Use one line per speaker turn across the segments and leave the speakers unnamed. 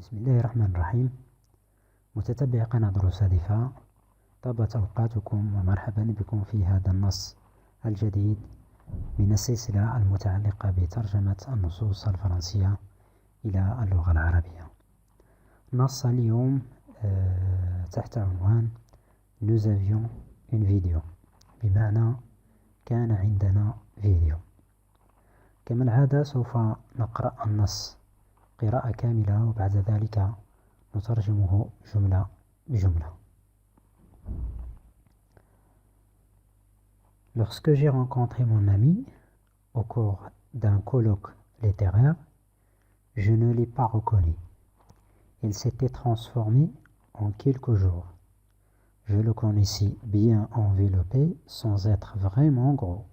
بسم الله الرحمن الرحيم. متتبع قناة دروس هادفة، طابت أوقاتكم ومرحبا بكم في هذا النص الجديد من السلسلة المتعلقة بترجمة النصوص الفرنسية إلى اللغة العربية. نص اليوم تحت عنوان Nous avions une vidéo، بمعنى كان عندنا فيديو. كما العادة سوف نقرأ النص قراءة كاملة وبعد ذلك نترجمه جملة بجملة. Lorsque j'ai rencontré mon ami au cours d'un colloque littéraire, je ne l'ai pas reconnu. Il s'était transformé en quelques jours. Je le connaissais bien enveloppé sans être vraiment gros,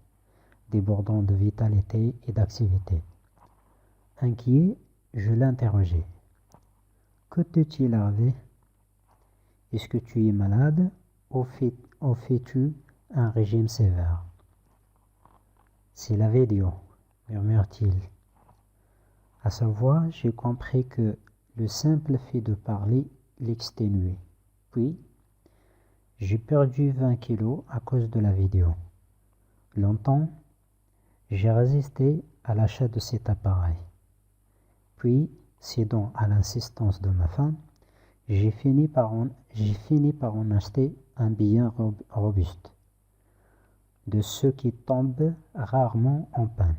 débordant de vitalité et d'activité. Inquiet, je l'interrogeai. Que t'est-il arrivé? Est-ce que tu es malade ou fais-tu un régime sévère? C'est la vidéo, murmure-t-il. À sa voix, j'ai compris que le simple fait de parler l'exténuait. Puis, j'ai perdu 20 kilos à cause de la vidéo. Longtemps, j'ai résisté à l'achat de cet appareil. Puis, cédant à l'insistance de ma femme, j'ai fini par en acheter un bien robuste, de ceux qui tombent rarement en panne.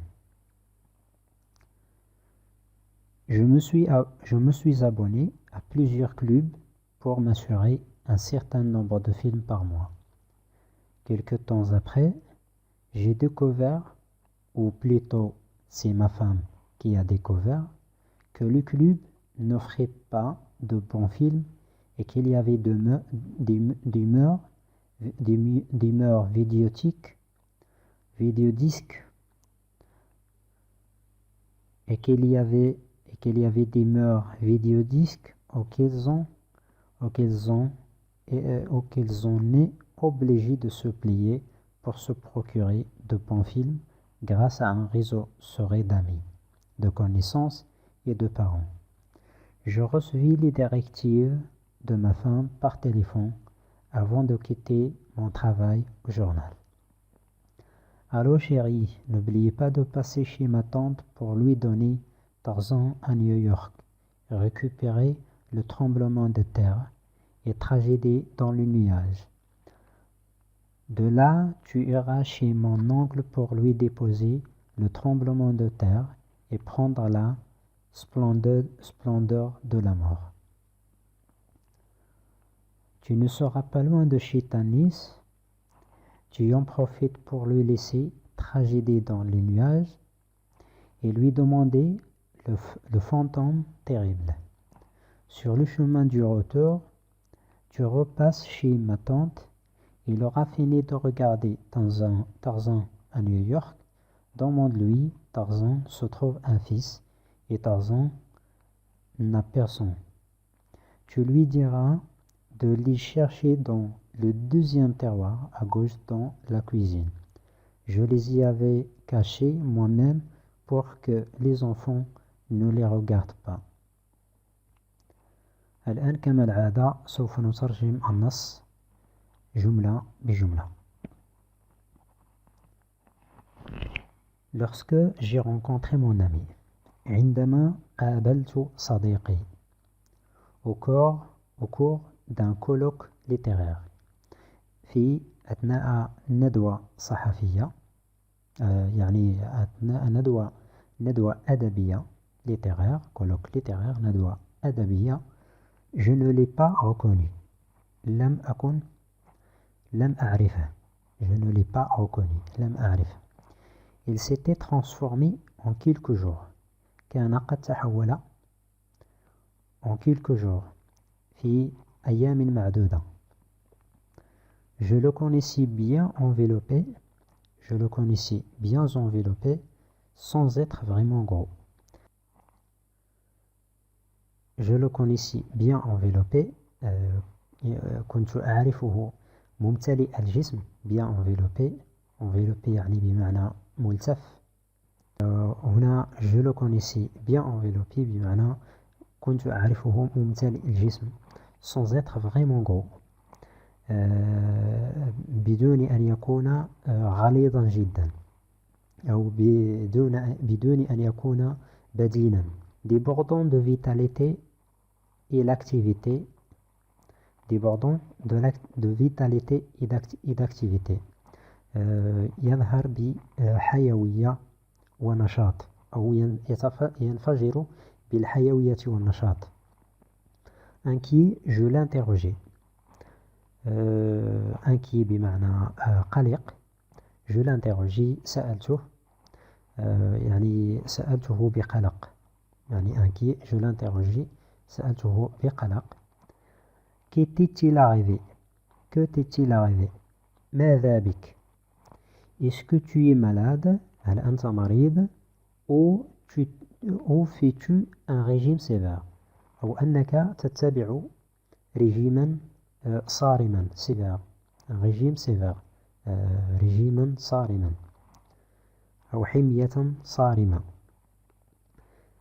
Je me suis abonné à plusieurs clubs pour m'assurer un certain nombre de films par mois. Quelque temps après, j'ai découvert, ou plutôt c'est ma femme qui a découvert, que le club n'offrait pas de bons films et qu'il y avait des mœurs vidéodisques et qu'il y avait des mœurs vidéodisques auxquels on est obligé de se plier pour se procurer de bons films grâce à un réseau serré d'amis, de connaissances et de parents. Je recevais les directives de ma femme par téléphone avant de quitter mon travail au journal. Allô chérie, n'oubliez pas de passer chez ma tante pour lui donner Tarzan à New York, récupérer le tremblement de terre et tragédie dans le nuage. De là, tu iras chez mon oncle pour lui déposer le tremblement de terre et prendre la splendeur de la mort. Tu ne seras pas loin de chez Tanis, tu en profites pour lui laisser tragédie dans les nuages et lui demander le fantôme terrible. Sur le chemin du retour, tu repasses chez ma tante. Il aura fini de regarder Tarzan à New York. Demande-lui, Tarzan se trouve un fils et Tarzan n'a personne. Tu lui diras de les chercher dans le deuxième tiroir à gauche dans la cuisine. Je les y avais cachés moi-même pour que les enfants ne les regardent pas. الآن كما العادة سوف نترجم النص جملة بجملة. Lorsque j'ai rencontré mon ami, عندما قابلت صديقي, au cours d'un colloque littéraire, في أثناء ندوة صحفية, يعني أثناء ندوة أدبية littéraire, colloque littéraire, ندوة أدبية. Je ne l'ai pas reconnu. لم أعرفه. Je ne l'ai pas reconnu. لم أعرفه. Il s'était transformé en quelques jours. كان قد تحول en quelques jours. في أيام معدودة. Je le connaissais bien enveloppé. Je le connaissais bien enveloppé sans être vraiment gros. Je le connaissais bien enveloppé. كنت أعرفه ممتلئ الجسم. bien enveloppé. enveloppé يعني بمعنى ملتف. هنا je le connaissais bien enveloppé بمعنى كنت أعرفه ممتلئ الجسم sans être vraiment gros بدون أن يكون غليظا جدا أو بدون أن يكون بدينا débordant de vitalité et l'activité débordant de vitalité et d'activité يظهر بحيوية ونشاط أو ينفجر بالحيوية والنشاط inquiet je l'interrogeais inquiet بمعنى قلق je l'interrogeais سألته يعني سألته بقلق يعني inquiet je l'interrogeais سألته بقلق qu'était-il arrivé que t'est-il arrivé ماذا بك est-ce que tu es malade هل أنت مريض ou fais-tu un régime sévère أو أنك تتبع رجيما صارما sévère un régime sévère رجيما صارما أو حمية صارمة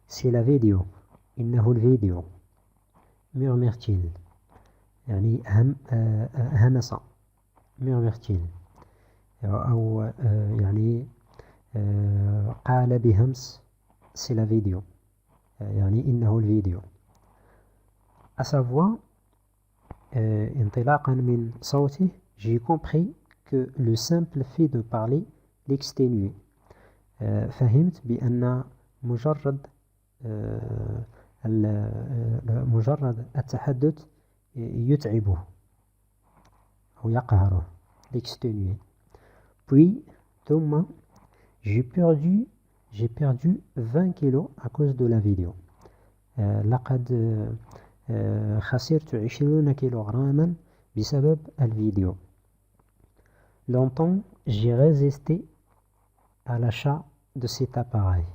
c'est la vidéo إنه الفيديو murmure-t-il يعني همس murmure-t-il أو يعني قال بهمس c'est la vidéo يعني إنه الفيديو à sa voix انطلاقا من صوته j'ai compris que le simple fait de parler l'exténuait فهمت بأن مجرد التحدث يتعبه أو يقهره l'exténuer puis ثم j'ai perdu 20 kilos à cause de la vidéo لقد خسرت 20 كيلوغراما بسبب الفيديو longtemps j'ai résisté à l'achat de cet appareil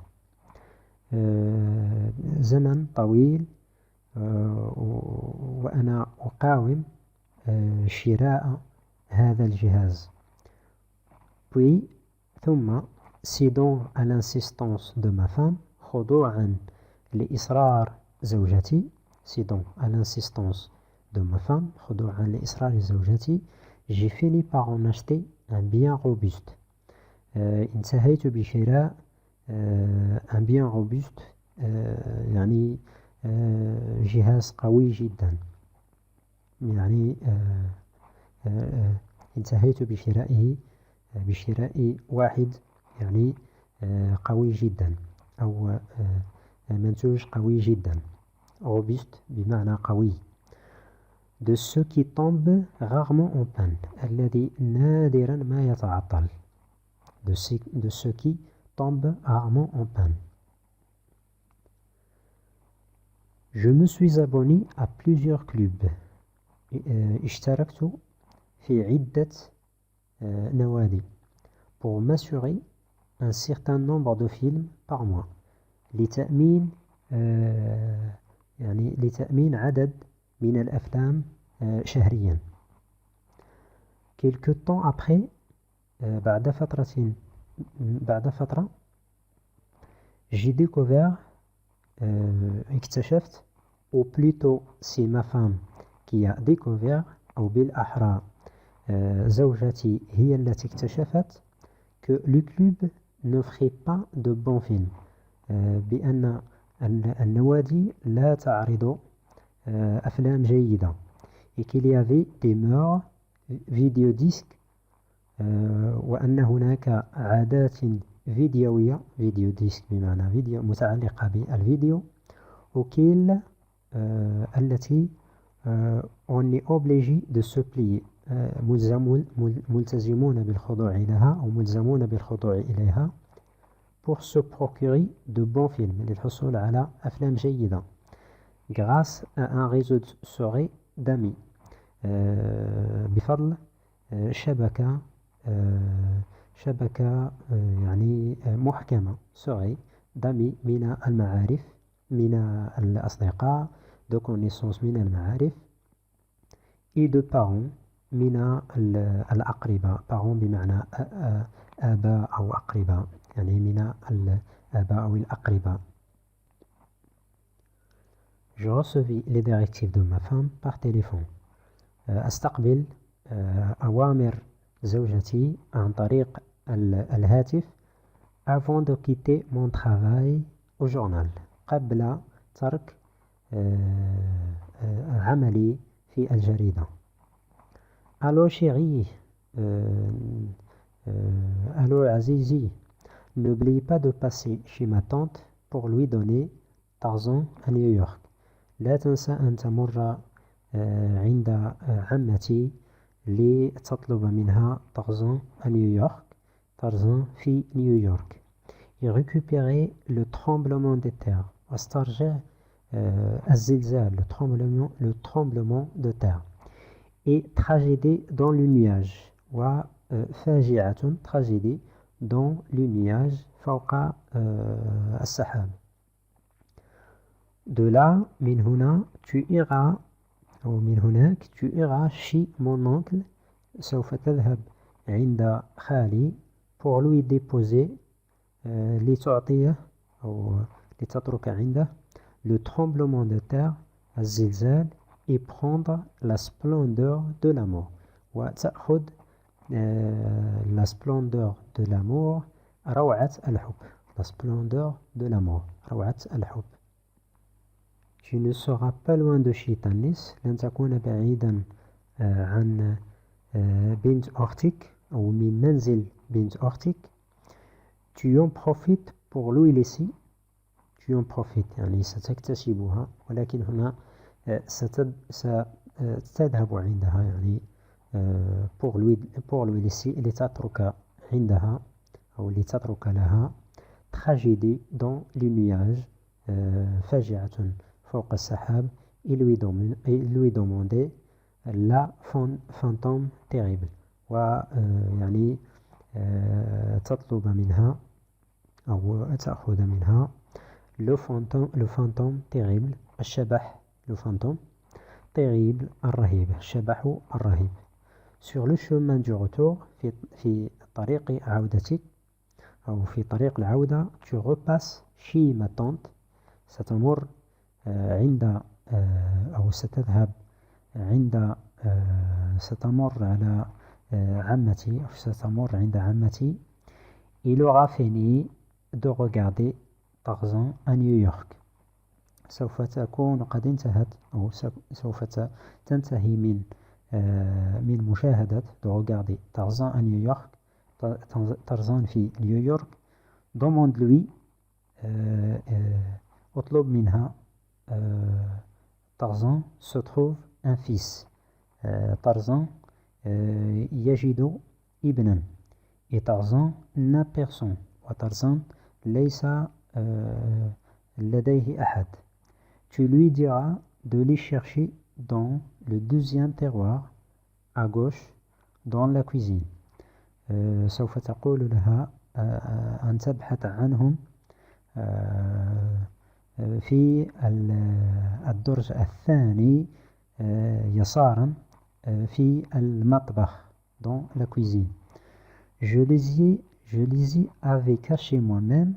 زمن طويل وأنا أقاوم شراء هذا الجهاز puis ثم cédant à l'insistance de ma femme خضوعا لإصرار زوجتي cédant à l'insistance de ma femme خضوعا لإصرار زوجتي j'ai fini par en acheter un bien robuste انتهيت بشراء un bien robuste يعني جهاز قوي جدا يعني انتهيت بشراء واحد يعني قوي جدا أو منتوج قوي جدا robuste بمعنى قوي de ceux qui tombent rarement en panne الذي نادرا ما يتعطل de ceux qui tombent rarement en panne je me suis abonné à plusieurs clubs اشتركت في عدة نوادي pour m'assurer un certain nombre de films par mois لتأمين يعني لتأمين عدد من الأفلام شهريا quelque temps après بعد فترة j'ai découvert اكتشفت ou plutôt c'est ma femme qui a découvert أو بالأحرى زوجتي هي التي اكتشفت que le club n'offrait pas de bons films بأن النوادي لا تعرض أفلام جيدة et qu'il y avait des mœurs vidéodisques وأن هناك عادات فيديوية فيديو ديسك بمعنى فيديو متعلقة بالفيديو auxquelles التي on est obligé de se plier ملتزمون بالخضوع لها أو ملزمون بالخضوع إليها pour se procurer de bons films للحصول على أفلام جيدة grâce à un réseau serré d'amis بفضل شبكة يعني محكمة serré d'amis من المعارف من الأصدقاء de connaissances من المعارف et de parents من الأقرباء parents بمعنى آباء أو أقرباء يعني من الآباء أو الأقرباء Je recevais les directives de ma femme par téléphone. أستقبل أوامر زوجتي عن طريق الهاتف avant de quitter mon travail au journal. قبل ترك عملي في الجريدة. Allô chérie, allô عزيزي, n'oublie pas de passer chez ma tante pour lui donner Tarzan à New York. لا تنسى أن تمر عند عمتي لتطلب منها Tarzan à New York. Tarzan في نيويورك. Et récupérer le tremblement de terre. واسترجع الزلزال, le tremblement de terre. Et tragédie dans le nuage. وفاجعة, tragédie dans le nuage فوق السحاب. De là, من هنا, tu iras, أو من هناك, tu iras chez mon oncle. سوف تذهب عند خالي pour lui déposer, لتعطيه أو لتترك عنده le tremblement de terre, الزلزال, et prendre la splendeur de l'amour. وتأخذ la splendeur de l'amour, روعة الحب. La splendeur de l'amour, روعة الحب. Tu ne seras pas loin de chez ta nièce, لن تكون بعيدا عن بنت أختك أو من منزل بنت أختك. Tu en profites pour lui laisser. Tu en profites يعني ستكتسبها, ولكن هنا ستذهب عندها يعني pour lui laisser, لتترك عندها أو لتترك لها tragédie dans les nuages, فاجعة فوق السحاب, et lui demander la fantôme terrible. ويعني تطلب منها أو تأخذ منها le fantôme terrible, الشبح, le fantôme terrible, الرهيب, الشبح الرهيب. Sur le chemin du retour, في طريق عودتك أو في طريق العودة, tu repasses chez ma tante. ستمر عند أو ستذهب عند ستمر على عمتي أو ستمر عند عمتي. Il aura fini de regarder Tarzan à New York. سوف تكون قد انتهت أو سوف تنتهي من مشاهدة de regarder Tarzan à New York. Tarzan في نيويورك. Demande-lui, اطلب منها, Tarzan se trouve un fils. Tarzan يجد ابنا. Et Tarzan n'a personne. وترزان ليس لديه أحد. Tu lui diras de les chercher dans le deuxième terroir à gauche dans la cuisine. سوف تقول لها أن تبحث عنهم في الدرج الثاني يسارا في المطبخ dans la cuisine. Je les y avais cachés moi-même.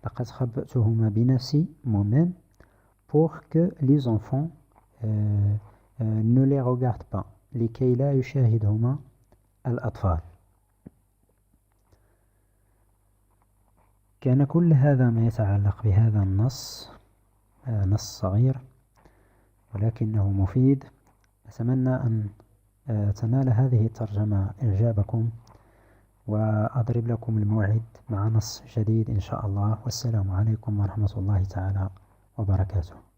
لقد خبأتهما بنفسي moi-même pour que les enfants ne les regardent pas. لكي لا يشاهدهما الأطفال. كان كل هذا ما يتعلق بهذا النص، نص صغير ولكنه مفيد. أتمنى أن تنال هذه الترجمة إعجابكم، وأضرب لكم الموعد مع نص جديد إن شاء الله. والسلام عليكم ورحمة الله تعالى وبركاته.